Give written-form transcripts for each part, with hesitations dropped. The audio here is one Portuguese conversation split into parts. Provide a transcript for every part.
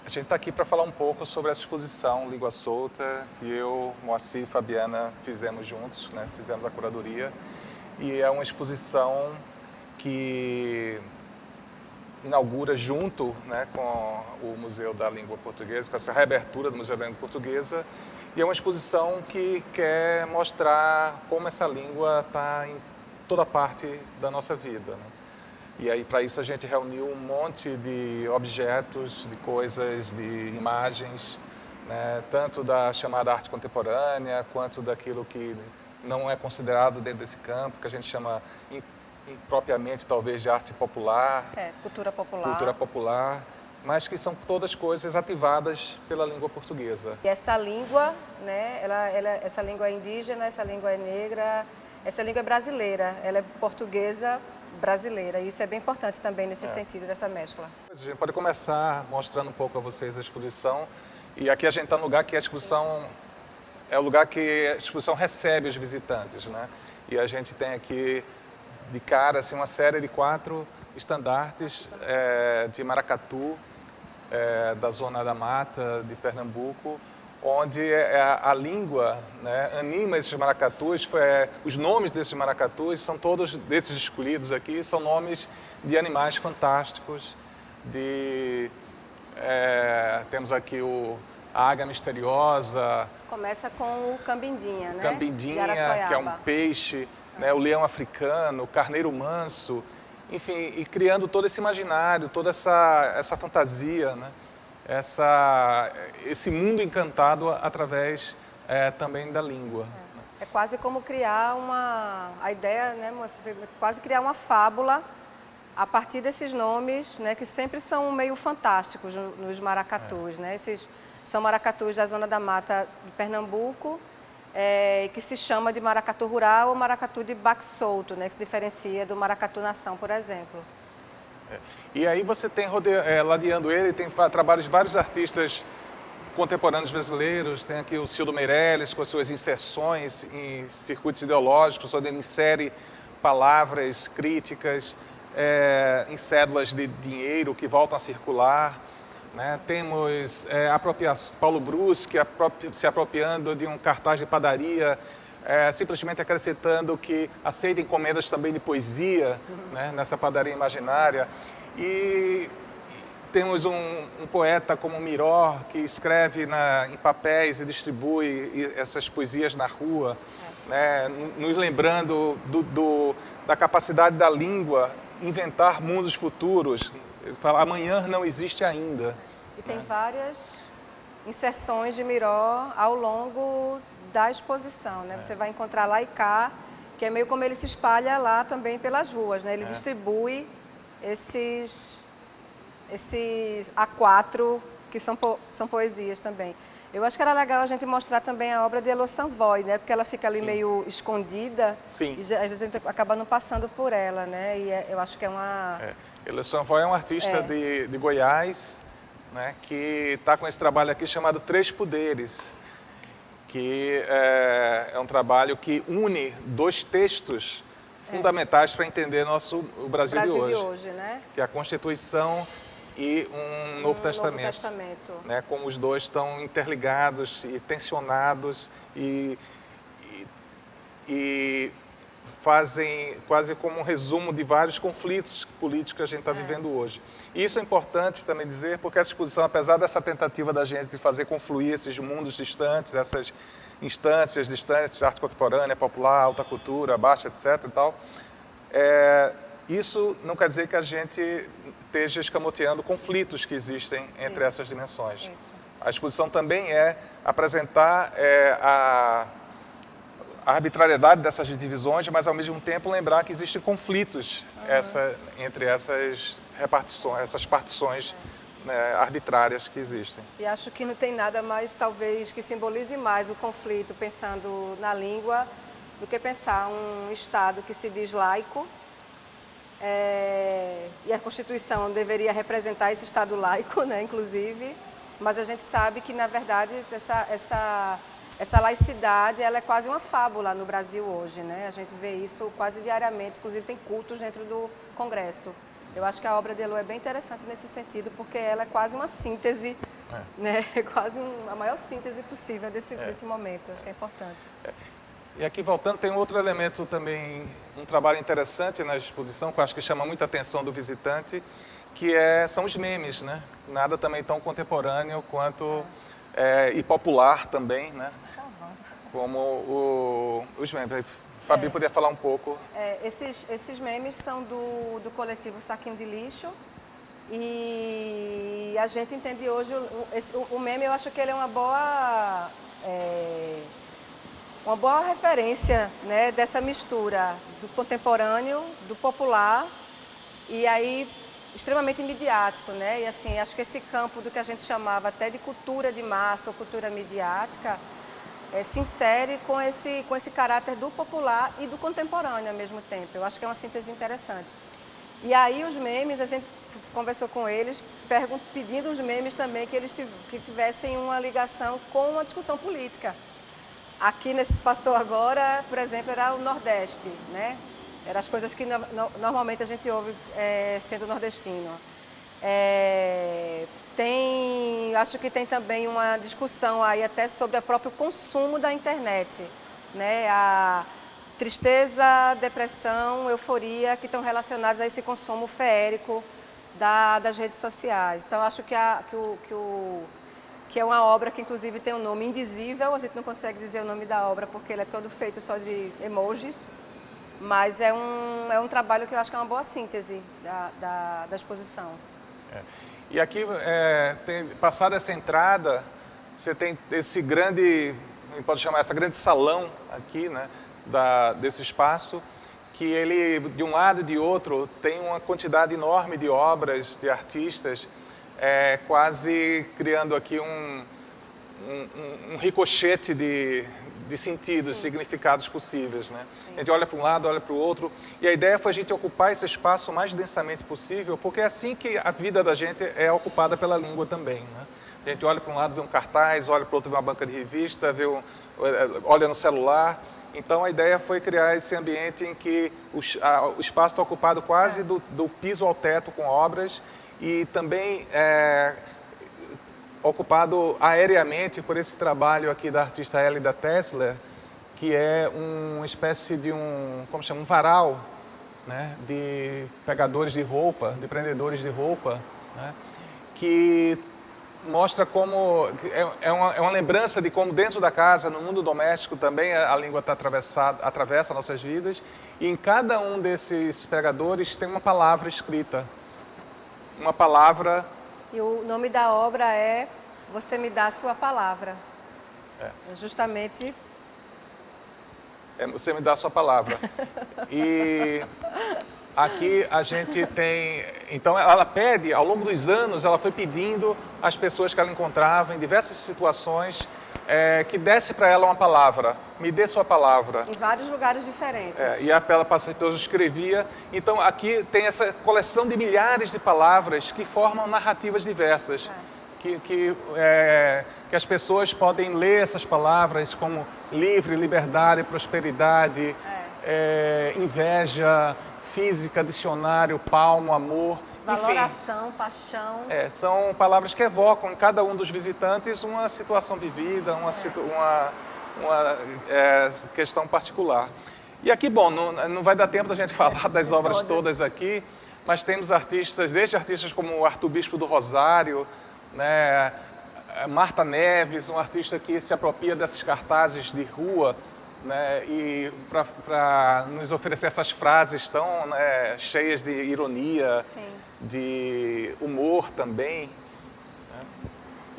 A gente está aqui para falar um pouco sobre essa exposição Língua Solta, que eu, Moacir e Fabiana fizemos juntos, né? Fizemos a curadoria. E é uma exposição que inaugura junto, né, com o Museu da Língua Portuguesa, com essa reabertura do Museu da Língua Portuguesa. E é uma exposição que quer mostrar como essa língua está em toda parte da nossa vida, né? E aí, para isso, a gente reuniu um monte de objetos, de coisas, de imagens, né? Tanto da chamada arte contemporânea, quanto daquilo que não é considerado dentro desse campo, que a gente chama impropriamente, talvez, de arte popular. Cultura popular. Cultura popular, mas que são todas coisas ativadas pela língua portuguesa. E essa língua, né, essa língua é indígena, essa língua é negra, essa língua é brasileira, ela é portuguesa brasileira. E isso é bem importante também nesse sentido, dessa mescla. A gente pode começar mostrando um pouco a vocês a exposição. E aqui a gente está no lugar que a exposição é o lugar que a exposição recebe os visitantes, né? E a gente tem aqui de cara assim, uma série de 4 estandartes de maracatu, da Zona da Mata de Pernambuco, onde a língua, né, anima esses maracatus. Os nomes desses maracatus são todos, desses escolhidos aqui, são nomes de animais fantásticos. Temos aqui a águia misteriosa. Começa com o cambindinha, né? Cambindinha, que é um peixe, né, o leão africano, o carneiro manso, enfim, e criando todo esse imaginário, toda essa fantasia, né? Esse mundo encantado através também da língua. É quase como criar a ideia, né, quase criar uma fábula a partir desses nomes, né, que sempre são meio fantásticos nos maracatus, né? Esses são maracatus da Zona da Mata de Pernambuco, que se chama de maracatu rural ou maracatu de baque solto, né, que se diferencia do maracatu nação, por exemplo. E aí você tem, ladeando ele, tem trabalhos de vários artistas contemporâneos brasileiros. Tem aqui o Cildo Meirelles com as suas inserções em circuitos ideológicos, onde ele insere palavras críticas em cédulas de dinheiro que voltam a circular, né? Temos Paulo Brusque se apropriando de um cartaz de padaria, simplesmente acrescentando que aceita encomendas também de poesia, né, nessa padaria imaginária. E temos um poeta como Miró, que escreve em papéis e distribui essas poesias na rua, né, nos lembrando da capacidade da língua inventar mundos futuros. Ele fala, amanhã não existe ainda. E tem várias inserções de Miró ao longo da exposição, né? Você vai encontrar lá e cá, que é meio como ele se espalha lá também pelas ruas, né? Ele distribui esses A4, que são poesias também. Eu acho que era legal a gente mostrar também a obra de Elo Sanvoy, né? Porque ela fica ali meio escondida. Sim. E às vezes a gente acaba não passando por ela, né? E eu acho que é uma... Elo Sanvoy é um artista de Goiás, né? Que está com esse trabalho aqui chamado Três Poderes, que é um trabalho que une 2 textos fundamentais para entender o Brasil de hoje, né? Que é a Constituição e um Novo Testamento. Né? Como os 2 estão interligados e tensionados e fazem quase como um resumo de vários conflitos políticos que a gente está vivendo hoje. E isso é importante também dizer, porque essa exposição, apesar dessa tentativa da gente de fazer confluir esses mundos distantes, essas instâncias distantes, arte contemporânea, popular, alta cultura, baixa, etc. e tal, isso não quer dizer que a gente esteja escamoteando conflitos que existem entre essas dimensões. Isso. A exposição também é apresentar a arbitrariedade dessas divisões, mas ao mesmo tempo lembrar que existem conflitos entre essas repartições, essas partições, né, arbitrárias que existem. E acho que não tem nada mais, talvez, que simbolize mais o conflito, pensando na língua, do que pensar um Estado que se diz laico, e a Constituição deveria representar esse Estado laico, né, inclusive, mas a gente sabe que, na verdade, essa laicidade, ela é quase uma fábula no Brasil hoje, né? A gente vê isso quase diariamente, inclusive tem cultos dentro do Congresso. Eu acho que a obra de Elo é bem interessante nesse sentido, porque ela é quase uma síntese né? É quase a maior síntese possível desse momento, acho que é importante. E aqui, voltando, tem um outro elemento também, um trabalho interessante na exposição, que eu acho que chama muita atenção do visitante, que são os memes, né? Nada também tão contemporâneo quanto e popular também, né? Como os memes. Fabi poderia falar um pouco. Esses memes são do coletivo Saquinho de Lixo. E a gente entende hoje, o meme, eu acho que ele é uma boa referência, né, dessa mistura do contemporâneo, do popular e aí extremamente midiático, né? E assim, acho que esse campo do que a gente chamava até de cultura de massa ou cultura midiática se insere com esse caráter do popular e do contemporâneo ao mesmo tempo. Eu acho que é uma síntese interessante. E aí os memes, a gente conversou com eles, pedindo os memes também que eles tivessem uma ligação com a discussão política. Aqui nesse passou agora, por exemplo, era o Nordeste, né? Eram as coisas que normalmente a gente ouve sendo nordestino. Acho que tem também uma discussão aí até sobre o próprio consumo da internet, né? A tristeza, depressão, euforia que estão relacionados a esse consumo feérico das redes sociais. Então, acho que é uma obra que, inclusive, tem um nome indizível. A gente não consegue dizer o nome da obra porque ele é todo feito só de emojis. Mas é um trabalho que eu acho que é uma boa síntese da exposição. E aqui, passada essa entrada, você tem esse grande, pode chamar essa grande salão aqui, né, desse espaço, que ele, de um lado e de outro, tem uma quantidade enorme de obras, de artistas, quase criando aqui um ricochete de sentidos, significados possíveis, né? A gente olha para um lado, olha para o outro, e a ideia foi a gente ocupar esse espaço o mais densamente possível, porque é assim que a vida da gente é ocupada pela língua também, né? A gente olha para um lado, vê um cartaz, olha para o outro, vê uma banca de revista, olha no celular. Então, a ideia foi criar esse ambiente em que o espaço está ocupado quase do piso ao teto com obras e também ocupado aéreamente por esse trabalho aqui da artista Elida Tessler, que é uma espécie de um varal, né, de pegadores de roupa, de prendedores de roupa, né, que mostra como é uma lembrança de como dentro da casa, no mundo doméstico também a língua atravessa nossas vidas, e em cada um desses pegadores tem uma palavra escrita, uma palavra. E o nome da obra é Você Me Dá a Sua Palavra. Justamente. Você me dá a sua palavra. E aqui a gente tem... Então, ela pede, ao longo dos anos, ela foi pedindo às pessoas que ela encontrava em diversas situações que desse para ela uma palavra. Me dê sua palavra. Em vários lugares diferentes. E ela escrevia. Então, aqui tem essa coleção de milhares de palavras que formam narrativas diversas. Que as pessoas podem ler essas palavras como livre, liberdade, prosperidade, inveja, física, dicionário, palmo, amor. Valoração, enfim, paixão. São palavras que evocam em cada um dos visitantes uma situação vivida, uma questão particular. E aqui, bom, não vai dar tempo da gente falar das obras todas aqui, mas temos artistas, desde artistas como o Arthur Bispo do Rosário, né, Marta Neves, um artista que se apropria desses cartazes de rua, né, e para nos oferecer essas frases tão cheias de ironia, de humor também.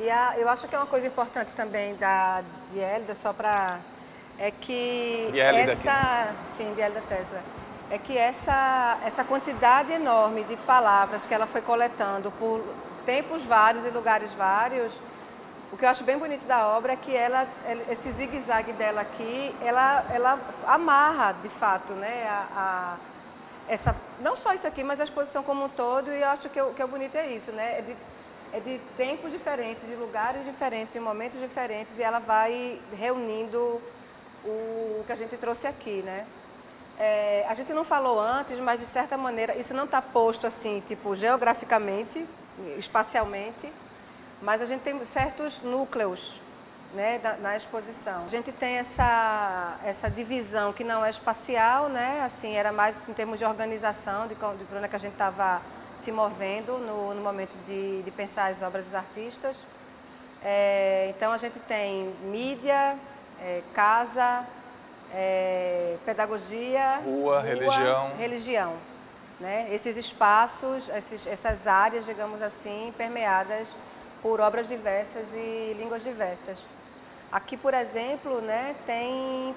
Né? E eu acho que é uma coisa importante também de Elida, só para... é que de Elida de Elida Tessler. É que essa quantidade enorme de palavras que ela foi coletando por tempos vários e lugares vários, o que eu acho bem bonito da obra é que esse zigue-zague dela aqui, ela amarra, de fato, né, não só isso aqui, mas a exposição como um todo, e eu acho que o que é bonito é isso, né, é de tempos diferentes, de lugares diferentes, de momentos diferentes, e ela vai reunindo o que a gente trouxe aqui, né. A gente não falou antes, mas de certa maneira, isso não está posto assim, tipo, geograficamente, espacialmente, mas a gente tem certos núcleos, né, na exposição. A gente tem essa divisão que não é espacial, né, assim, era mais em termos de organização, de por onde que a gente estava se movendo no momento de pensar as obras dos artistas. Então a gente tem mídia, casa, pedagogia, rua, religião, né? Esses espaços, essas áreas, digamos assim, permeadas por obras diversas e línguas diversas. Aqui, por exemplo, né, tem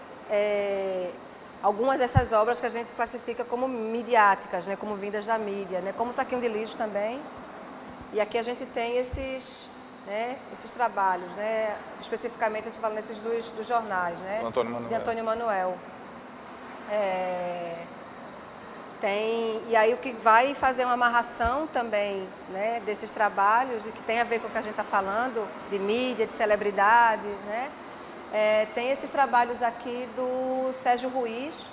algumas dessas obras que a gente classifica como midiáticas, né, como vindas da mídia, né, como Saquinho de Lixo também. E aqui a gente tem esses trabalhos, né, especificamente a gente fala nesses dos jornais, né, de Antônio Manuel. E aí o que vai fazer uma amarração também, né, desses trabalhos, que tem a ver com o que a gente está falando, de mídia, de celebridades, né? Tem esses trabalhos aqui do Sérgio Ruiz,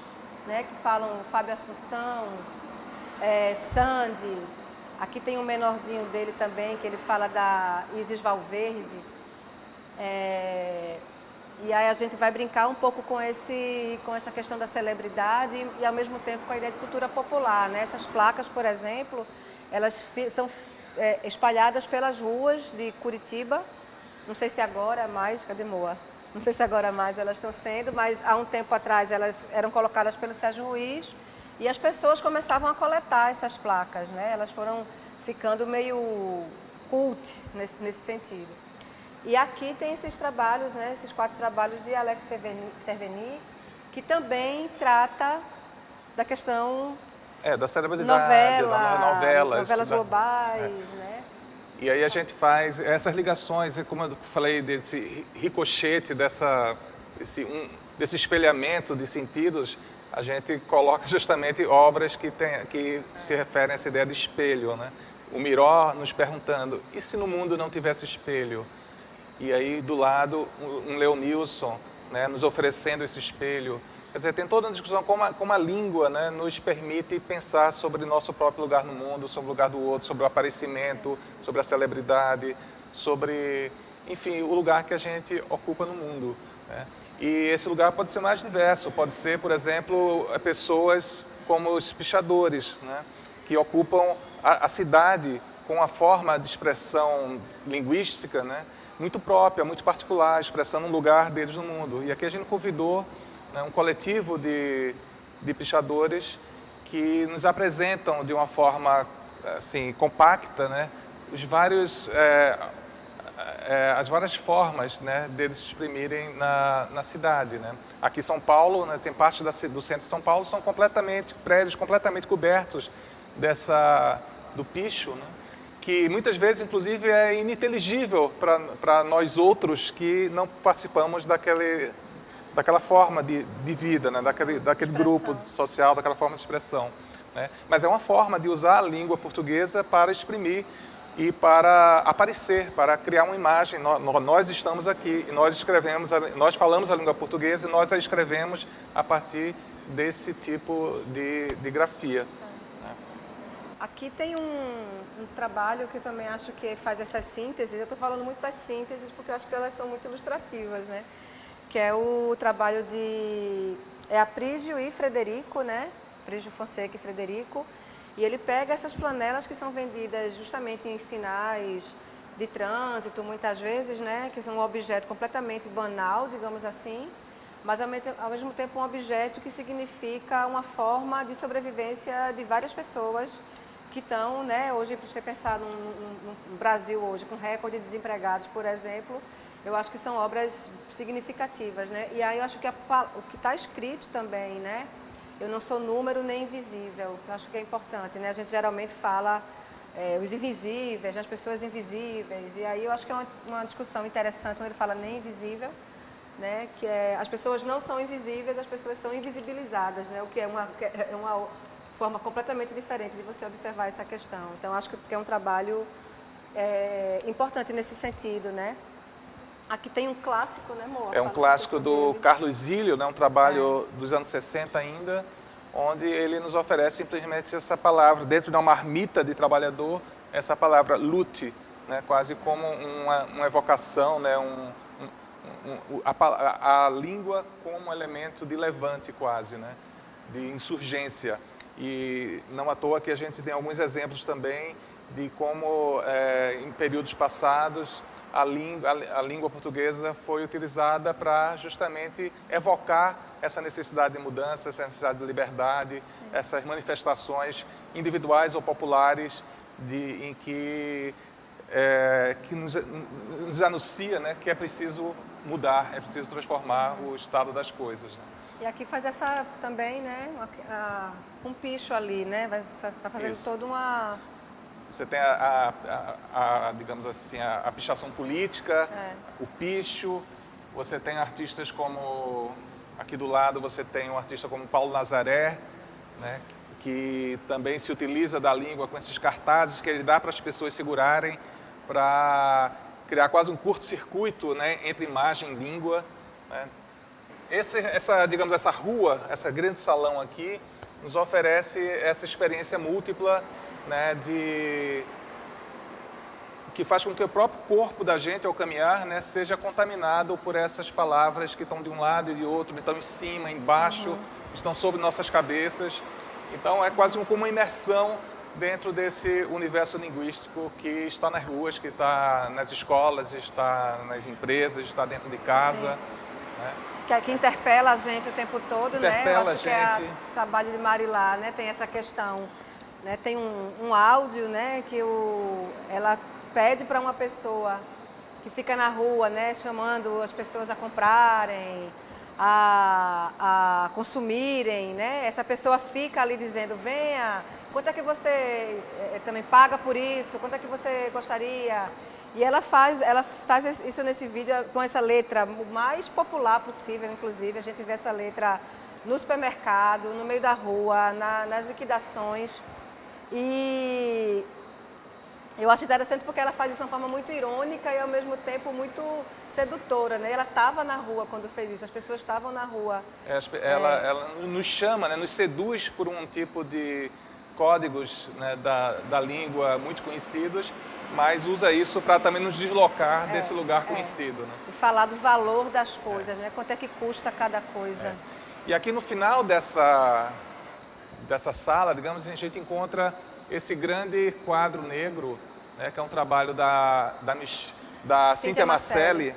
né, que falam Fábio Assunção, Sandy. Aqui tem um menorzinho dele também, que ele fala da Isis Valverde. E aí a gente vai brincar um pouco com essa questão da celebridade e ao mesmo tempo com a ideia de cultura popular, né? Essas placas, por exemplo, elas são espalhadas pelas ruas de Curitiba. Não sei se agora mais, cadê Moa? Não sei se agora mais elas estão sendo, mas há um tempo atrás elas eram colocadas pelo Sérgio Ruiz e as pessoas começavam a coletar essas placas, né? Elas foram ficando meio cult nesse sentido. E aqui tem esses trabalhos, né, esses 4 trabalhos de Alex Cerveny, que também trata da questão da celebridade, novelas globais, né? E aí a gente faz essas ligações, como eu falei, desse ricochete, desse espelhamento de sentidos, a gente coloca justamente obras que se referem a essa ideia de espelho, né? O Miró nos perguntando, e se no mundo não tivesse espelho? E aí, do lado, um Leonilson, né, nos oferecendo esse espelho. Quer dizer, tem toda uma discussão como a língua, né, nos permite pensar sobre nosso próprio lugar no mundo, sobre o lugar do outro, sobre o aparecimento, sobre a celebridade, sobre, enfim, o lugar que a gente ocupa no mundo, né? E esse lugar pode ser mais diverso. Pode ser, por exemplo, pessoas como os pichadores, né, que ocupam a cidade com uma forma de expressão linguística, né, muito própria, muito particular, expressando um lugar deles no mundo. E aqui a gente convidou, né, um coletivo de pichadores que nos apresentam de uma forma assim compacta, né, as várias formas, né, deles se exprimirem na cidade, né. Aqui em São Paulo, né, tem parte do centro de São Paulo, são prédios completamente cobertos do picho, né, que muitas vezes, inclusive, é ininteligível para nós outros que não participamos daquela forma de vida, né? daquele grupo social, daquela forma de expressão, né? Mas é uma forma de usar a língua portuguesa para exprimir e para aparecer, para criar uma imagem. Nós estamos aqui e nós falamos a língua portuguesa e nós a escrevemos a partir desse tipo de grafia. Aqui tem um trabalho que eu também acho que faz essas sínteses. Eu estou falando muito das sínteses porque eu acho que elas são muito ilustrativas, né? Que é o trabalho de Aprígio e Frederico, né? Aprígio Fonseca e Frederico. E ele pega essas flanelas que são vendidas justamente em sinais de trânsito, muitas vezes, né? Que são um objeto completamente banal, digamos assim, mas ao mesmo tempo um objeto que significa uma forma de sobrevivência de várias pessoas que estão, né, hoje, se você pensar no Brasil hoje, com recorde de desempregados, por exemplo, eu acho que são obras significativas, né? E aí eu acho que o que está escrito também, né? Eu não sou número nem invisível, eu acho que é importante, né? A gente geralmente fala os invisíveis, as pessoas invisíveis, e aí eu acho que é uma discussão interessante quando ele fala nem invisível, né? Que as pessoas não são invisíveis, as pessoas são invisibilizadas, né? O que é uma forma completamente diferente de você observar essa questão. Então, acho que é um trabalho importante nesse sentido, né? Aqui tem um clássico, né, Moa? É um clássico do Carlos Zílio, né? Um trabalho dos anos 60 ainda, onde ele nos oferece simplesmente essa palavra, dentro de uma marmita de trabalhador, essa palavra lute, né, quase como uma evocação, né, a língua como elemento de levante quase, né, de insurgência. E não à toa que a gente tem alguns exemplos também de como, em períodos passados, a língua portuguesa foi utilizada para justamente evocar essa necessidade de mudança, essa necessidade de liberdade, sim, essas manifestações individuais ou populares em que nos anuncia, né, que é preciso mudar, é preciso transformar o estado das coisas. Né? E aqui faz essa também, né, um picho ali, né, vai fazendo isso, toda uma... Você tem digamos assim, a pichação política, o picho, você tem artistas como, aqui do lado você tem um artista como Paulo Nazaré, né, que também se utiliza da língua com esses cartazes que ele dá para as pessoas segurarem, para criar quase um curto-circuito, né, entre imagem e língua. Né. Digamos, essa rua, esse grande salão aqui, nos oferece essa experiência múltipla, né, que faz com que o próprio corpo da gente, ao caminhar, né, seja contaminado por essas palavras que estão de um lado e de outro, estão em cima, embaixo, estão sobre nossas cabeças. Então, é quase como uma imersão dentro desse universo linguístico que está nas ruas, que está nas escolas, está nas empresas, está dentro de casa. Né? Que interpela a gente o tempo todo, né? Eu acho a gente. Que o trabalho de Marilá, né, tem essa questão. Né, tem um áudio, né, que ela pede para uma pessoa que fica na rua, né, chamando as pessoas a comprarem, a consumirem, né? Essa pessoa fica ali dizendo, venha, quanto é que você também paga por isso, quanto é que você gostaria? E ela faz isso nesse vídeo com essa letra o mais popular possível, inclusive, a gente vê essa letra no supermercado, no meio da rua, nas liquidações. E eu acho interessante porque ela faz isso de uma forma muito irônica e ao mesmo tempo muito sedutora, né? Ela estava na rua quando fez isso, as pessoas estavam na rua. Ela nos chama, né? Nos seduz por um tipo de códigos, né, da língua muito conhecidos, mas usa isso para também nos deslocar desse lugar conhecido. Né? E falar do valor das coisas, né? Quanto é que custa cada coisa. E aqui no final dessa sala, digamos, a gente encontra esse grande quadro negro, né, que é um trabalho da Cíntia Marcelli,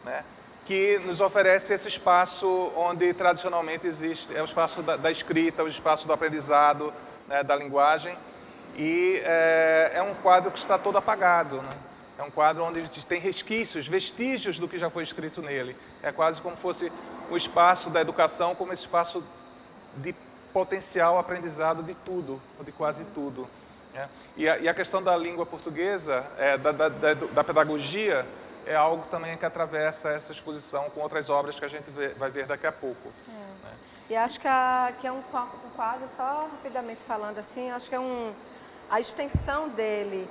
né, que nos oferece esse espaço onde tradicionalmente existe, é o espaço da escrita, o espaço do aprendizado, né, da linguagem, e é um quadro que está todo apagado, né? É um quadro onde tem resquícios, vestígios do que já foi escrito nele. É quase como fosse o espaço da educação como esse espaço de potencial aprendizado de tudo, ou de quase tudo. Né? E a questão da língua portuguesa, da pedagogia, é algo também que atravessa essa exposição com outras obras que a gente vai ver daqui a pouco. Né? E acho que é um quadro, só rapidamente falando assim, acho que a extensão dele,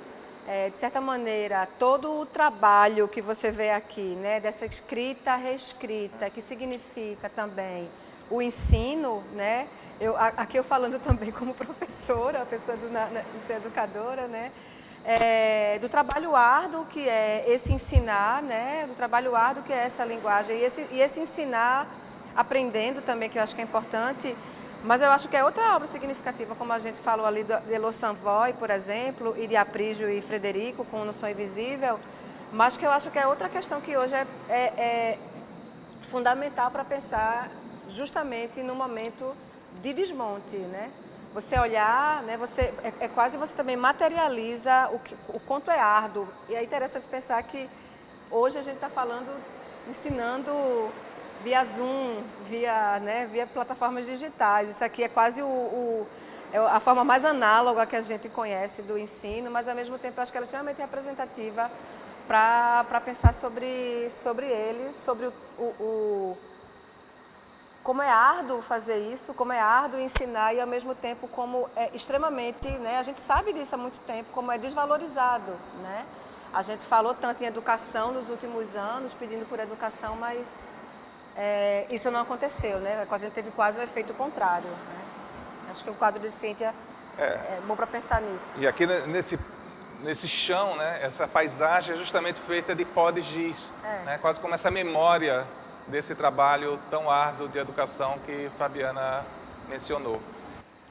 de certa maneira, todo o trabalho que você vê aqui, né, dessa escrita reescrita, que significa também o ensino, né? Aqui eu falando também como professora, pensando em ser educadora, né? Do trabalho árduo que é esse ensinar, né? Do trabalho árduo que é essa linguagem e esse ensinar aprendendo também, que eu acho que é importante. Mas eu acho que é outra obra significativa, como a gente falou ali de Elo Savoy, por exemplo, e de Aprígio e Frederico com No Som Invisível, mas que eu acho que é outra questão que hoje é fundamental para pensar justamente no momento de desmonte, né? Você olhar, né? Quase você também materializa o quanto é árduo. E é interessante pensar que hoje a gente está ensinando via Zoom, via plataformas digitais. Isso aqui é quase a forma mais análoga que a gente conhece do ensino, mas ao mesmo tempo eu acho que ela é extremamente representativa para pensar sobre ele, sobre como é árduo fazer isso, como é árduo ensinar e ao mesmo tempo como é extremamente, né, a gente sabe disso há muito tempo, como é desvalorizado, né? A gente falou tanto em educação nos últimos anos, pedindo por educação, mas isso não aconteceu, né? A gente teve quase o efeito contrário, né? Acho que o quadro de Cíntia é bom para pensar nisso. E aqui nesse chão, né? Essa paisagem é justamente feita de pó de giz, né? Quase como essa memória desse trabalho tão árduo de educação que Fabiana mencionou.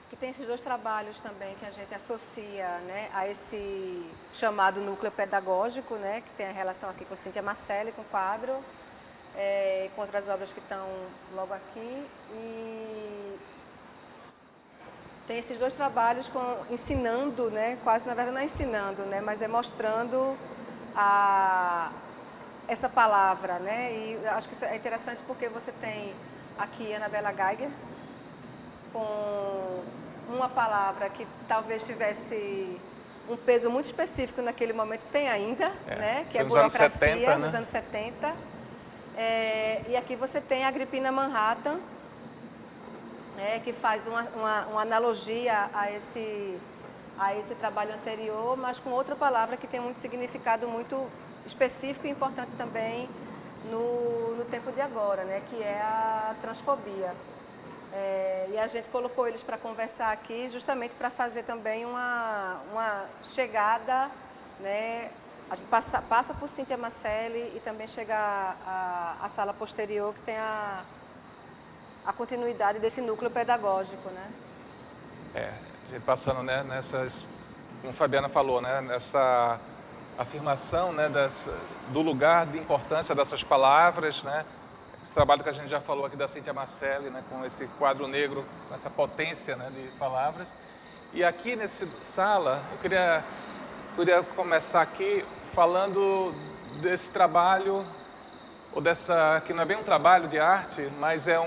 Que tem esses dois trabalhos também que a gente associa, né, a esse chamado núcleo pedagógico, né, que tem a relação aqui com Cíntia Marcelli, com o quadro, com outras obras que estão logo aqui. E tem esses dois trabalhos ensinando, né, quase na verdade não é ensinando, né, mas é mostrando essa palavra, né, e acho que isso é interessante porque você tem aqui Anabela Geiger com uma palavra que talvez tivesse um peso muito específico naquele momento, tem ainda, né, que é burocracia, anos 70, nos anos 70. E aqui você tem a Agripina Manhattan, que faz uma analogia a esse trabalho anterior, mas com outra palavra que tem muito significado muito específico e importante também no tempo de agora, né, que é a transfobia. E a gente colocou eles para conversar aqui justamente para fazer também uma chegada, né? A gente passa por Cíntia Marcelli e também chega à sala posterior que tem a continuidade desse núcleo pedagógico, né? A gente passando, né, nessas, como a Fabiana falou, né, nessa afirmação, né, do lugar de importância dessas palavras, né? Esse trabalho que a gente já falou aqui da Cíntia Marcelli, né, com esse quadro negro, com essa potência, né, de palavras. E aqui nessa sala, eu queria começar aqui falando desse trabalho, ou que não é bem um trabalho de arte, mas é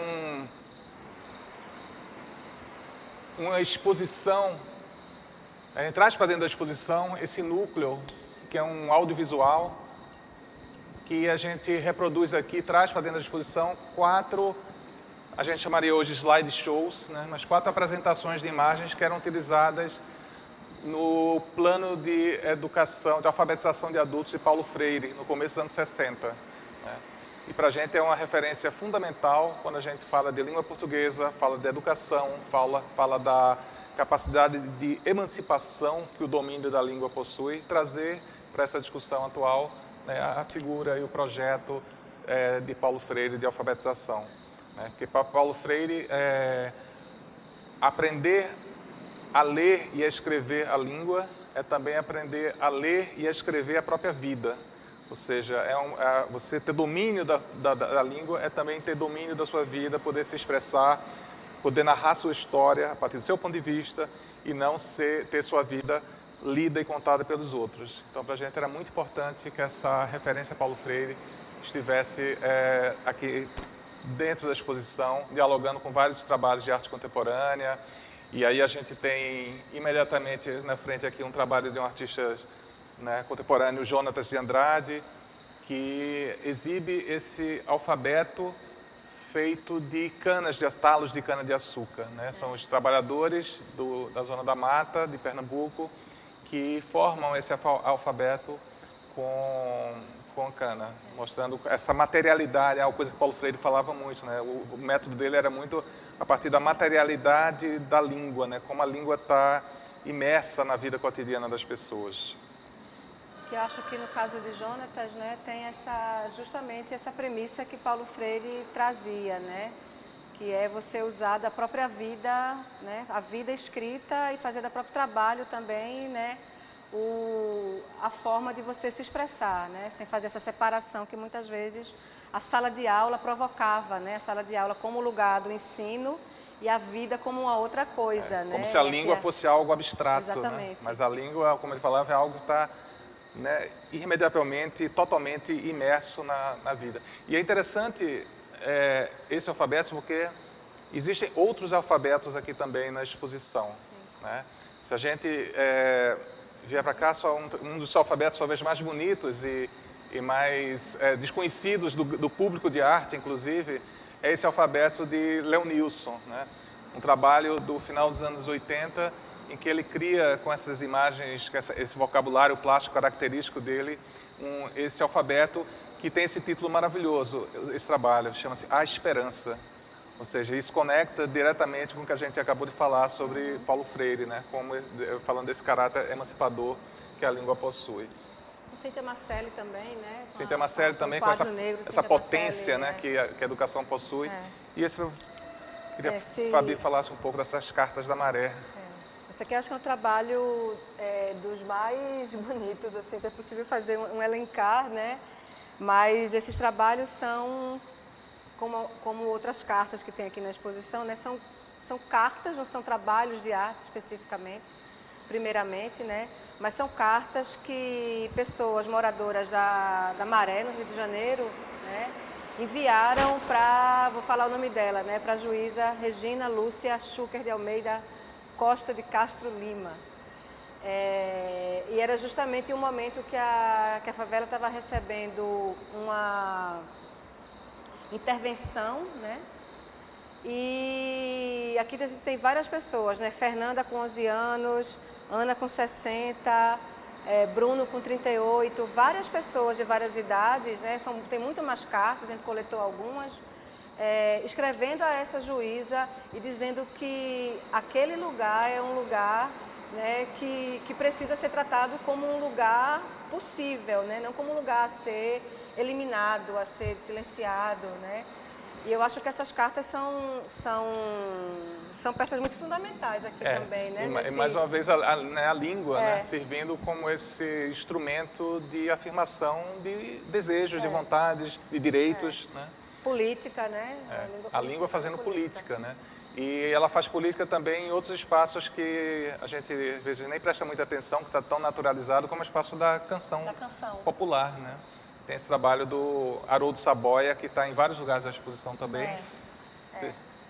uma exposição. A gente traz para dentro da exposição esse núcleo, que é um audiovisual, que a gente reproduz aqui, traz para dentro da exposição 4, a gente chamaria hoje slide shows, né? Mas 4 apresentações de imagens que eram utilizadas no plano de educação, de alfabetização de adultos de Paulo Freire, no começo dos anos 60. Né? E para a gente é uma referência fundamental quando a gente fala de língua portuguesa, fala de educação, fala da capacidade de emancipação que o domínio da língua possui, trazer para essa discussão atual, né, a figura e o projeto de Paulo Freire de alfabetização. Né? Porque para Paulo Freire, aprender a ler e a escrever a língua é também aprender a ler e a escrever a própria vida. Ou seja, você ter domínio da língua é também ter domínio da sua vida, poder se expressar, poder narrar sua história a partir do seu ponto de vista e não ter sua vida lida e contada pelos outros. Então, para a gente era muito importante que essa referência a Paulo Freire estivesse aqui dentro da exposição, dialogando com vários trabalhos de arte contemporânea. E aí a gente tem imediatamente na frente aqui um trabalho de um artista, né, contemporâneo, Jonatas de Andrade, que exibe esse alfabeto feito de talos de cana-de-açúcar. Né? São os trabalhadores da Zona da Mata, de Pernambuco, que formam esse alfabeto com cana, mostrando essa materialidade, é uma coisa que Paulo Freire falava muito, né? O método dele era muito a partir da materialidade da língua, né? Como a língua está imersa na vida cotidiana das pessoas. Que eu acho que no caso de Jonatas, né, tem justamente essa premissa que Paulo Freire trazia, né? Que é você usar da própria vida, né, a vida escrita e fazer do próprio trabalho também, né, a forma de você se expressar, né, sem fazer essa separação que muitas vezes a sala de aula provocava, né, a sala de aula como lugar do ensino e a vida como uma outra coisa. Como se a língua fosse algo abstrato. Exatamente. Né? Mas a língua, como ele falava, é algo que está, né, irremediavelmente, totalmente imerso na vida. E é interessante esse alfabeto porque existem outros alfabetos aqui também na exposição. Né? Se a gente vier para cá, só um dos alfabetos talvez mais bonitos e mais desconhecidos do público de arte, inclusive, é esse alfabeto de Leonilson, né? Um trabalho do final dos anos 80, em que ele cria com essas imagens, com esse vocabulário plástico característico dele, esse alfabeto que tem esse título maravilhoso, esse trabalho, chama-se A Esperança. Ou seja, isso conecta diretamente com o que a gente acabou de falar sobre Paulo Freire, né? Como, falando desse caráter emancipador que a língua possui. Cíntia Marcelli também, né? Cíntia Marcelli também, com essa potência, né, que a educação possui. E esse eu queria que Fabi falasse um pouco dessas cartas da maré. Esse aqui eu acho que é um trabalho dos mais bonitos, assim, se é possível fazer um elencar, né? Mas esses trabalhos são, como outras cartas que tem aqui na exposição, né? São cartas, não são trabalhos de arte especificamente, primeiramente, né? Mas são cartas que pessoas moradoras da Maré, no Rio de Janeiro, né? Enviaram para, vou falar o nome dela, né? Para a juíza Regina Lúcia Schucker de Almeida Costa de Castro Lima. E era justamente um momento que a favela estava recebendo uma intervenção, né? E aqui tem várias pessoas, né? Fernanda com 11 anos, Ana com 60, Bruno com 38, várias pessoas de várias idades, né? Tem muito mais cartas, a gente coletou algumas, escrevendo a essa juíza e dizendo que aquele lugar é um lugar, né, que precisa ser tratado como um lugar possível, né? Não como um lugar a ser eliminado, a ser silenciado, né? E eu acho que essas cartas são peças muito fundamentais aqui também, né? E mais uma vez a língua, né? Servindo como esse instrumento de afirmação de desejos, de vontades, de direitos, né? Política, né? A língua fazendo política, né? E ela faz política também em outros espaços que a gente às vezes nem presta muita atenção, que está tão naturalizado como o espaço da canção popular, né? Tem esse trabalho do Haroldo Saboia, que está em vários lugares da exposição também.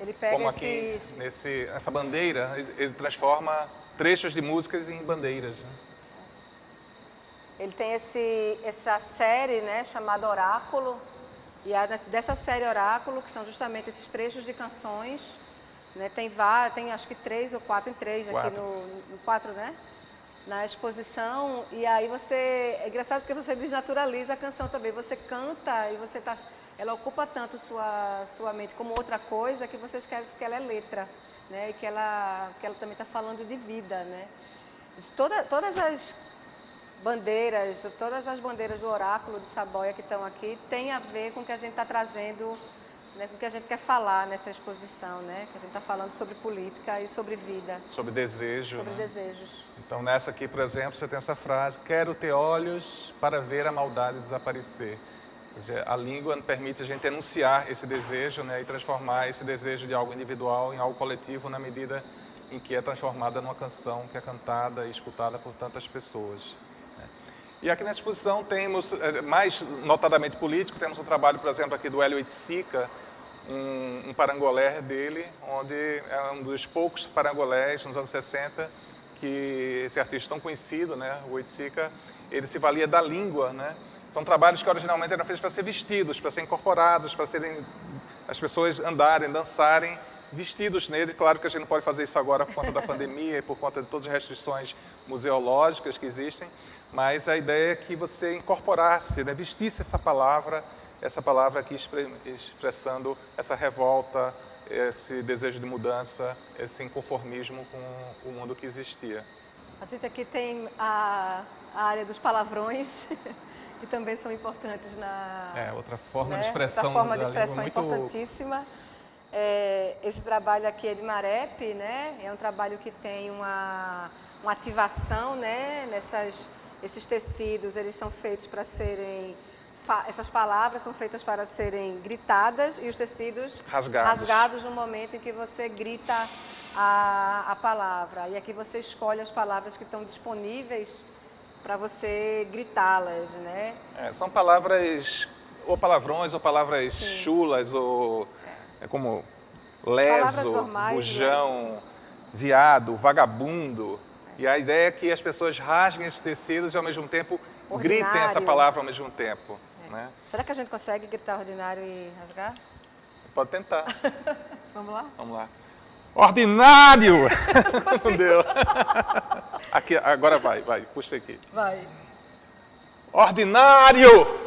Ele pega como aqui, nessa bandeira, ele transforma trechos de músicas em bandeiras, né? Ele tem essa série, né, chamada Oráculo, e dessa série Oráculo, que são justamente esses trechos de canções, né, tem acho que 3 ou 4 em 3 aqui no 4, né? Na exposição, e aí é engraçado porque você desnaturaliza a canção também, você canta e ela ocupa tanto sua mente como outra coisa que você esquece que ela é letra, né? E que ela também está falando de vida, né? Todas as bandeiras do Oráculo de Saboia que estão aqui têm a ver com o que a gente está trazendo, né, com o que a gente quer falar nessa exposição, né? Que a gente está falando sobre política e sobre vida. Sobre desejo. Sobre desejos. Então, nessa aqui, por exemplo, você tem essa frase: quero ter olhos para ver a maldade desaparecer. Ou seja, a língua permite a gente enunciar esse desejo, né, e transformar esse desejo de algo individual em algo coletivo na medida em que é transformada numa canção que é cantada e escutada por tantas pessoas. E aqui nessa exposição temos, mais notadamente político, temos um trabalho, por exemplo, aqui do Hélio Oiticica, um parangolé dele, onde é um dos poucos parangolés nos anos 60 que esse artista tão conhecido, né, o Oiticica, ele se valia da língua, né? São trabalhos que originalmente eram feitos para ser vestidos, para ser incorporados, para as pessoas andarem, dançarem vestidos nele. Claro que a gente não pode fazer isso agora por conta da pandemia e por conta de todas as restrições museológicas que existem, mas a ideia é que você incorporasse, né, vestisse essa palavra aqui expressando essa revolta, esse desejo de mudança, esse inconformismo com o mundo que existia. A gente aqui tem a área dos palavrões, que também são importantes outra forma de outra expressão forma de expressão da língua, importantíssima. Esse trabalho aqui é de Marep, né? É um trabalho que tem uma ativação, né? Esses tecidos, eles são feitos para serem... Essas palavras são feitas para serem gritadas e os tecidos rasgados no momento em que você grita a palavra. E aqui você escolhe as palavras que estão disponíveis para você gritá-las, né? São palavras, ou palavrões, ou palavras chulas, ou como leso, normais, bujão, viado, vagabundo. E a ideia é que as pessoas rasguem esses tecidos e ao mesmo tempo gritem essa palavra ao mesmo tempo. Né? Será que a gente consegue gritar ordinário e rasgar? Pode tentar. Vamos lá? Vamos lá. Ordinário! Não deu. Aqui, agora vai, puxa aqui. Vai. Ordinário!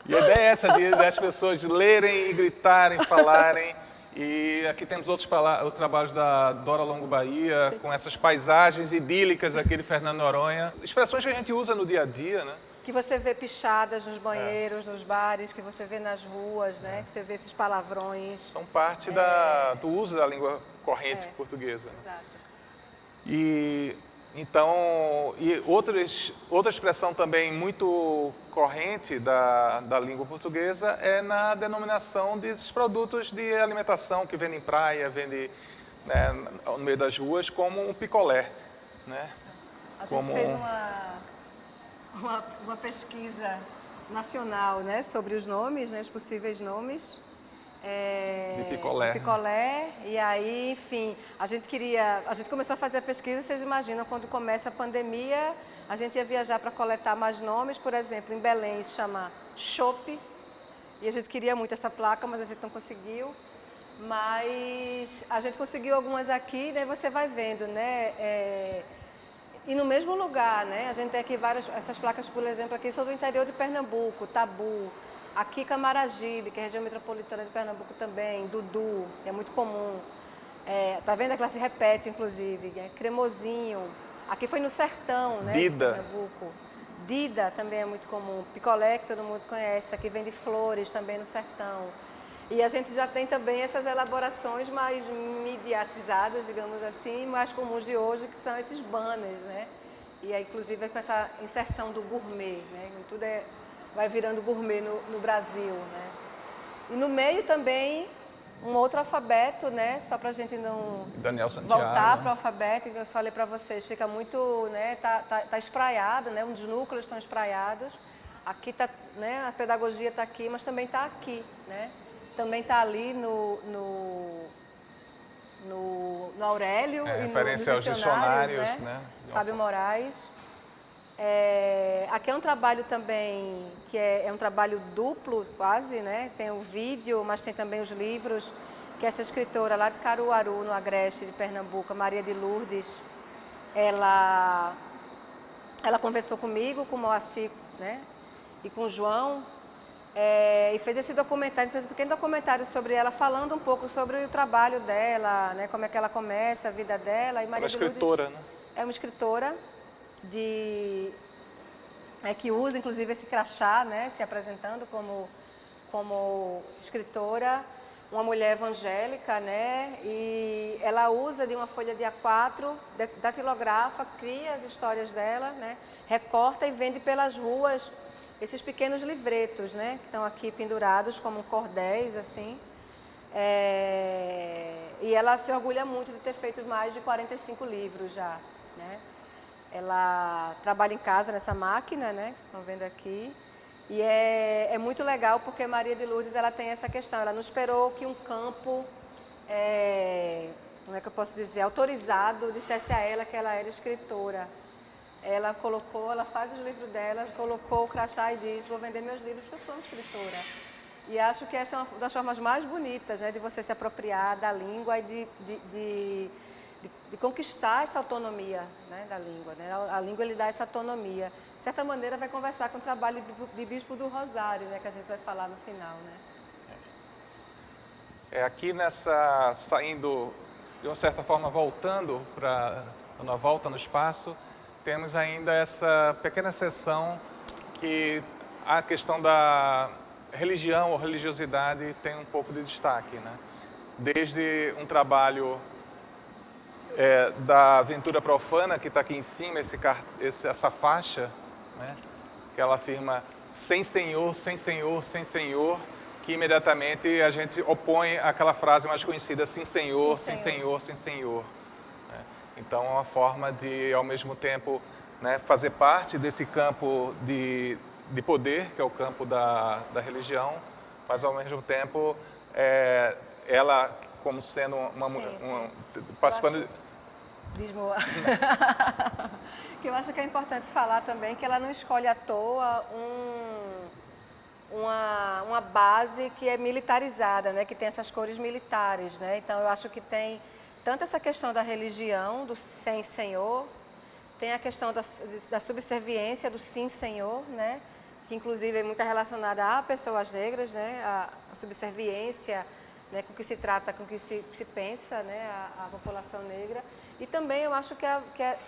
E a ideia é essa, das pessoas lerem e gritarem, falarem. E aqui temos outros trabalhos da Dora Longo Bahia, com essas paisagens idílicas aqui de Fernando Noronha. Expressões que a gente usa no dia a dia, né? Que você vê pichadas nos banheiros, nos bares, que você vê nas ruas, né? Que você vê esses palavrões. São parte do uso da língua corrente portuguesa. Né? Exato. E então, outra expressão também muito corrente da língua portuguesa é na denominação desses produtos de alimentação que vendem em praia, vendem, né, no meio das ruas, como um picolé, né? A gente fez uma pesquisa nacional, né, sobre os nomes, né, os possíveis nomes. De picolé. Picolé, e aí, enfim, a gente começou a fazer a pesquisa, vocês imaginam, quando começa a pandemia, a gente ia viajar para coletar mais nomes, por exemplo, em Belém se chama Chopp, e a gente queria muito essa placa, mas a gente não conseguiu, mas a gente conseguiu algumas aqui, daí você vai vendo, né, e no mesmo lugar, né, a gente tem aqui essas placas, por exemplo, aqui são do interior de Pernambuco, Tabu, aqui Camaragibe, que é a região metropolitana de Pernambuco também, Dudu, que é muito comum. Tá vendo? Aquela se repete, inclusive. Cremosinho. Aqui foi no Sertão, né? Dida. Pernambuco. Dida também é muito comum. Picolé, que todo mundo conhece. Aqui vem de Flores, também no Sertão. E a gente já tem também essas elaborações mais mediatizadas, digamos assim, mais comuns de hoje, que são esses banners, né? E aí, inclusive, com essa inserção do gourmet, né? Tudo vai virando gourmet no Brasil, né? E no meio também um outro alfabeto, né? Só para a gente não Daniel Santiago, voltar né? para o alfabeto, que eu falei para vocês, fica muito, né? Tá espraiado, né? Um dos núcleos estão espraiados. Aqui tá, né? A pedagogia está aqui, mas também está aqui, né? Também está ali no Aurélio e referência nos aos dicionários, né? Fábio Moraes. Aqui é um trabalho também que é um trabalho duplo quase, né? Tem o vídeo, mas tem também os livros, que essa escritora lá de Caruaru, no Agreste de Pernambuco, Maria de Lourdes, ela conversou comigo, com o Moacir, né? E com o João, e fez esse documentário, fez um pequeno documentário sobre ela, falando um pouco sobre o trabalho dela, né? Como é que ela começa, a vida dela. E Maria de Lourdes escritora, né? É uma escritora que usa, inclusive, esse crachá, né, se apresentando como escritora, uma mulher evangélica, né, e ela usa de uma folha de A4, datilografa, cria as histórias dela, né, recorta e vende pelas ruas esses pequenos livretos, né, que estão aqui pendurados como cordéis, assim. E ela se orgulha muito de ter feito mais de 45 livros já, né. Ela trabalha em casa nessa máquina, né, que vocês estão vendo aqui, e é muito legal porque Maria de Lourdes ela tem essa questão, ela não esperou que um campo, como é que eu posso dizer, autorizado, dissesse a ela que ela era escritora. Ela faz os livros dela, colocou o crachá e diz, vou vender meus livros porque eu sou uma escritora. E acho que essa é uma das formas mais bonitas, né, de você se apropriar da língua e de conquistar essa autonomia, né, da língua, né? A língua lhe dá essa autonomia. De certa maneira, vai conversar com o trabalho de Bispo do Rosário, né, que a gente vai falar no final, né? Aqui saindo, de uma certa forma, voltando na volta no espaço, temos ainda essa pequena seção que a questão da religião ou religiosidade tem um pouco de destaque, né? Desde um trabalho da Aventura Profana, que está aqui em cima, essa faixa, né, que ela afirma sem Senhor, sem Senhor, sem Senhor, que imediatamente a gente opõe àquela frase mais conhecida, sim Senhor, sim Senhor, sim Senhor. Né? Então é uma forma de, ao mesmo tempo, né, fazer parte desse campo de poder, que é o campo da religião, mas ao mesmo tempo ela como sendo participando... Que eu acho que é importante falar também que ela não escolhe à toa uma base que é militarizada, né? Que tem essas cores militares, né? Então eu acho que tem tanto essa questão da religião, do sem Senhor, tem a questão da subserviência, do sim Senhor, né? que inclusive é muito relacionada a pessoas negras, né? A subserviência, né? Com que se trata, com que se pensa, né? A população negra. E também eu acho que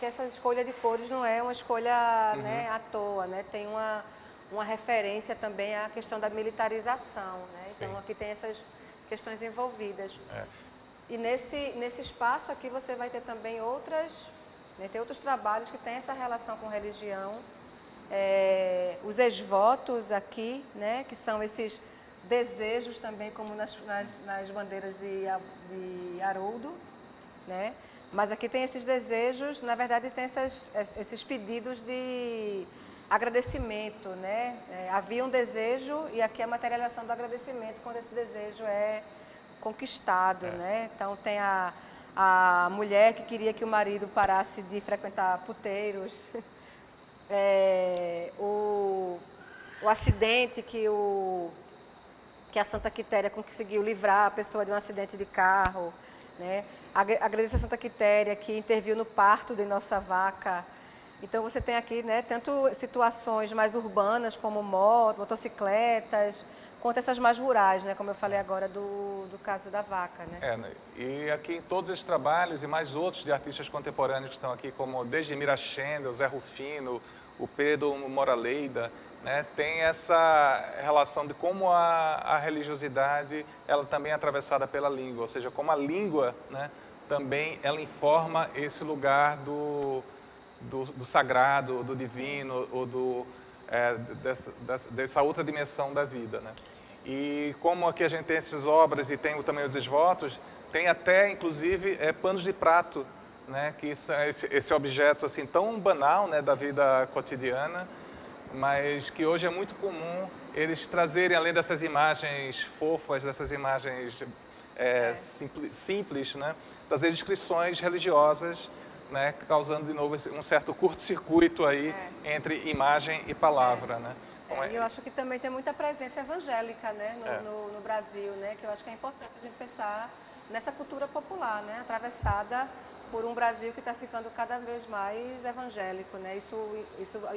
essa escolha de cores não é uma escolha né, à toa, né? Tem uma referência também à questão da militarização, né? Então aqui tem essas questões envolvidas. E nesse espaço aqui você vai ter também tem outros trabalhos que têm essa relação com religião. Os esvotos aqui, né? Que são esses desejos também, como nas bandeiras de Haroldo, né? Mas aqui tem esses desejos, na verdade tem esses pedidos de agradecimento, né? Havia um desejo e aqui é a materialização do agradecimento quando esse desejo é conquistado, né? Então tem a mulher que queria que o marido parasse de frequentar puteiros, o acidente que a Santa Quitéria conseguiu livrar a pessoa de um acidente de carro, né? Agradecer a Santa Quitéria que interviu no parto de nossa vaca. Então você tem aqui, né, tanto situações mais urbanas como motocicletas, quanto essas mais rurais, né, como eu falei agora do caso da vaca, né? E aqui em todos esses trabalhos e mais outros de artistas contemporâneos que estão aqui, como desde Mira Schendel, Zé Rufino, o Pedro Moraleida, né, tem essa relação de como a religiosidade ela também é atravessada pela língua, ou seja, como a língua, né, também ela informa esse lugar do sagrado, do divino, ou dessa outra dimensão da vida, né? E como aqui a gente tem essas obras e tem também os esvotos, tem até, inclusive, panos de prato, né? Que esse objeto assim tão banal, né, da vida cotidiana, mas que hoje é muito comum eles trazerem, além dessas imagens fofas, dessas imagens simples, né, trazer descrições religiosas, né, causando de novo um certo curto-circuito aí entre imagem e palavra, né? E eu acho que também tem muita presença evangélica, né, no Brasil, né, que eu acho que é importante a gente pensar nessa cultura popular, né, atravessada por um Brasil que está ficando cada vez mais evangélico, né? Isso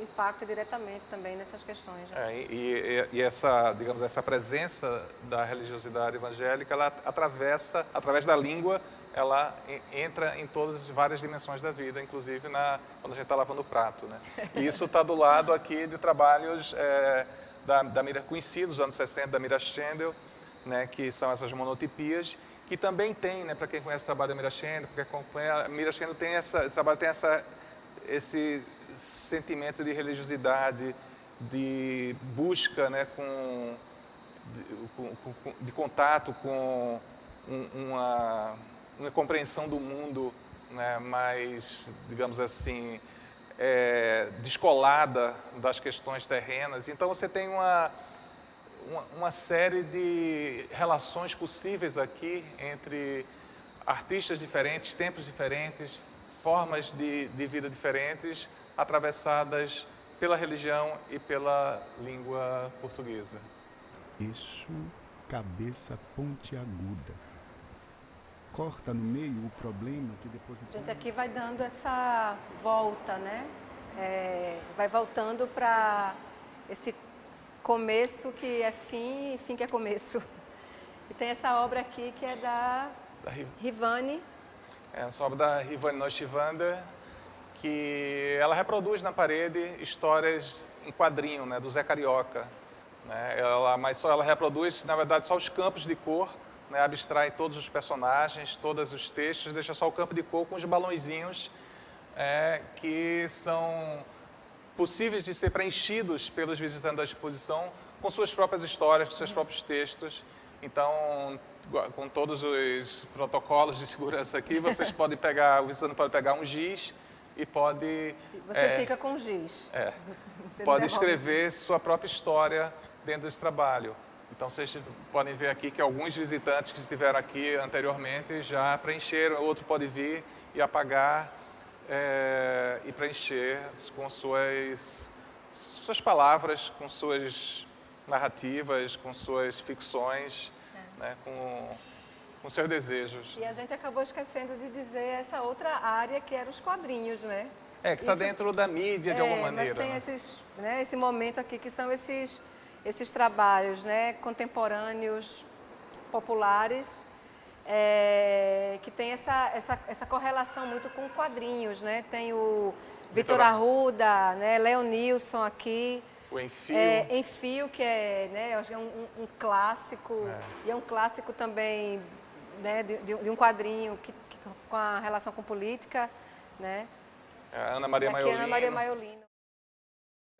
impacta diretamente também nessas questões. Né? E essa, digamos, essa presença da religiosidade evangélica, ela atravessa, através da língua, ela entra em todas as várias dimensões da vida, inclusive quando a gente está lavando o prato, né? E isso está do lado aqui de trabalhos conhecidos dos anos 60, da Mira Schendel, né? Que são essas monotipias, que também tem, né, para quem conhece o trabalho da Mira Schendel, porque a Mira Schendel tem esse sentimento de religiosidade, de busca, né, de contato com uma compreensão do mundo, né, mais, digamos assim, descolada das questões terrenas. Então você tem uma série de relações possíveis aqui entre artistas diferentes, tempos diferentes, formas de vida diferentes, atravessadas pela religião e pela língua portuguesa. Eixo, cabeça pontiaguda. Corta no meio o problema que depois... A gente aqui vai dando essa volta, né? Vai voltando para esse começo que é fim e fim que é começo. E tem essa obra aqui que é da Rivane. Essa obra da Rivane Nochivander, que ela reproduz na parede histórias em quadrinho, né, do Zé Carioca. Né? Mas ela reproduz, na verdade, só os campos de cor, né, abstrai todos os personagens, todos os textos, deixa só o campo de cor com os balõezinhos que são possíveis de ser preenchidos pelos visitantes da exposição com suas próprias histórias, com seus próprios textos. Então, com todos os protocolos de segurança aqui, o visitante pode pegar um giz e pode... Você fica com o giz. Pode escrever sua própria história dentro desse trabalho. Então, vocês podem ver aqui que alguns visitantes que estiveram aqui anteriormente já preencheram, outro pode vir e apagar e preencher com suas palavras, com suas narrativas, com suas ficções, né, com seus desejos. E a gente acabou esquecendo de dizer essa outra área que era os quadrinhos, né? É, que está dentro da mídia, de alguma maneira. Mas tem né? esse momento aqui que são esses trabalhos, né, contemporâneos, populares, que tem essa correlação muito com quadrinhos, né? Tem o Vitor Arruda, né, Leonilson aqui. O Enfio. Enfio, que né, eu acho que é um clássico, e é um clássico também, né, de um quadrinho com a relação com política, né? A Ana Maria Maiolino. Ana Maria Maiolino.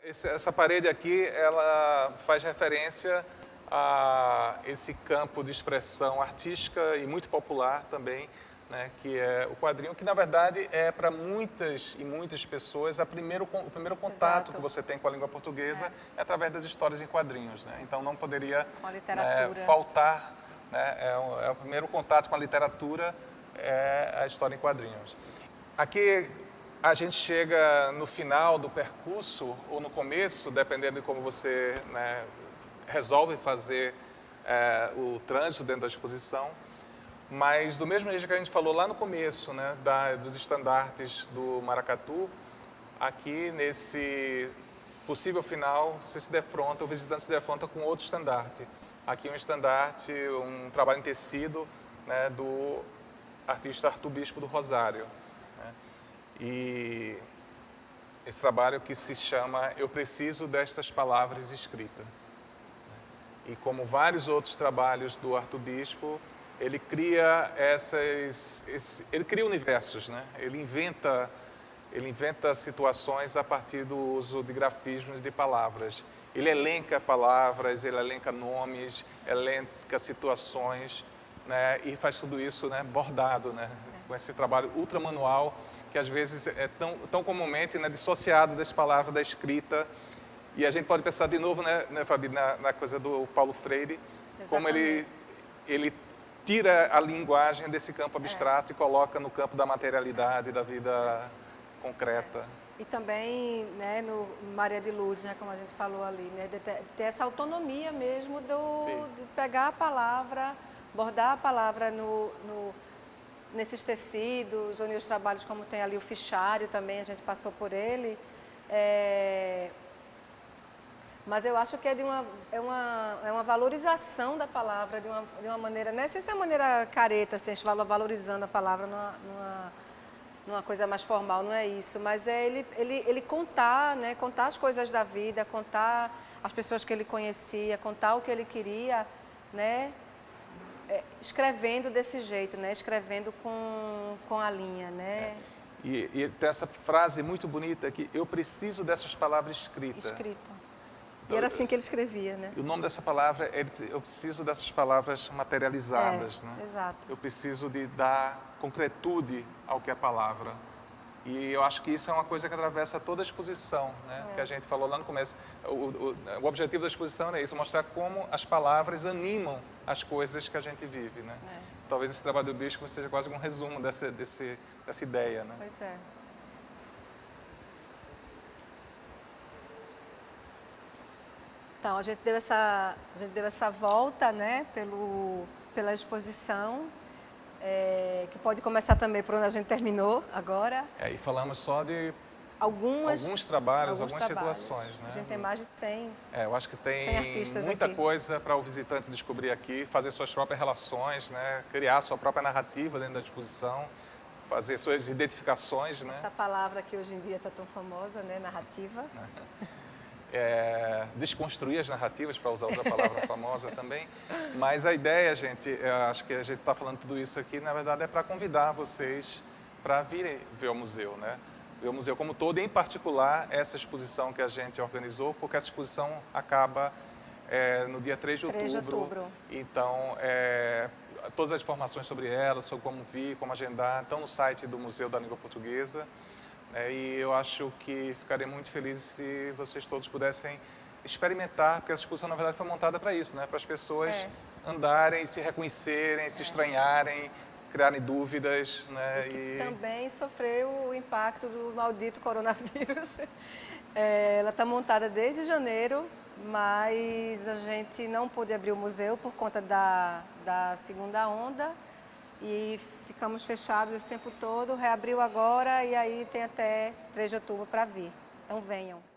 Essa parede aqui, ela faz referência a esse campo de expressão artística e muito popular também, né, que é o quadrinho, que na verdade é para muitas e muitas pessoas o primeiro contato Exato. que você tem com a língua portuguesa é através das histórias em quadrinhos, né? Então não poderia faltar, né, é o primeiro contato com a literatura, é a história em quadrinhos. Aqui a gente chega no final do percurso ou no começo, dependendo de como você, né, resolve fazer o trânsito dentro da exposição. Mas do mesmo jeito que a gente falou lá no começo, né, dos estandartes do maracatu, aqui nesse possível final você se defronta, o visitante se defronta com outro estandarte. Aqui um estandarte, um trabalho em tecido, né, do artista Arthur Bispo do Rosário. Né? E esse trabalho que se chama Eu Preciso Destas Palavras Escritas. E como vários outros trabalhos do Arthur Bispo, ele cria ele cria universos, né? Ele inventa situações a partir do uso de grafismos de palavras. Ele elenca palavras, ele elenca nomes, elenca situações, né? E faz tudo isso, né, bordado, né? Com esse trabalho ultramanual que às vezes é tão comumente, né, dissociado das palavras da escrita. E a gente pode pensar de novo, né Fabi, na coisa do Paulo Freire, Exatamente. como ele tira a linguagem desse campo abstrato e coloca no campo da materialidade, da vida concreta. E também, né, no Maria de Lourdes, né, como a gente falou ali, né, de ter essa autonomia mesmo de pegar a palavra, bordar a palavra nesses tecidos, ou nos trabalhos como tem ali o fichário também, a gente passou por ele. Mas eu acho que é uma valorização da palavra de uma maneira, não sei se é uma maneira careta, assim, a gente valorizando a palavra numa coisa mais formal, não é isso, mas é ele contar, né, contar as coisas da vida, contar as pessoas que ele conhecia, contar o que ele queria, né, escrevendo desse jeito, né, escrevendo com a linha, né. E tem essa frase muito bonita aqui, eu preciso dessas palavras escritas. E era assim que ele escrevia, né? E o nome dessa palavra é eu preciso dessas palavras materializadas, né? Exato. Eu preciso de dar concretude ao que é palavra. E eu acho que isso é uma coisa que atravessa toda a exposição, né? Que a gente falou lá no começo. O objetivo da exposição é isso, mostrar como as palavras animam as coisas que a gente vive, né? Talvez esse trabalho do Bispo seja quase um resumo dessa ideia, né? Pois é. Então, a gente deu essa volta, né, pela exposição, que pode começar também por onde a gente terminou agora. E falamos só de alguns trabalhos, algumas situações, né? A gente tem mais de 100. Eu acho que tem artistas muita aqui. coisa para o visitante descobrir aqui, fazer suas próprias relações, né? Criar sua própria narrativa dentro da exposição, fazer suas identificações, né? Essa palavra que hoje em dia está tão famosa, né, narrativa. Desconstruir as narrativas, para usar outra palavra famosa também. Mas a ideia, gente, eu acho que a gente está falando tudo isso aqui, na verdade, é para convidar vocês para virem ver o museu, né? Ver o museu como todo, e em particular essa exposição que a gente organizou, porque essa exposição acaba no dia 3 de outubro. Então, todas as informações sobre ela, sobre como vir, como agendar, estão no site do Museu da Língua Portuguesa. E eu acho que ficaria muito feliz se vocês todos pudessem experimentar, porque essa exposição, na verdade, foi montada para isso, né? Para as pessoas andarem, se reconhecerem, se estranharem, criarem dúvidas, né? E que também sofreu o impacto do maldito coronavírus. Ela está montada desde janeiro, mas a gente não pôde abrir o museu por conta da segunda onda. e ficamos fechados esse tempo todo, reabriu agora e aí tem até 3 de outubro para vir. Então venham.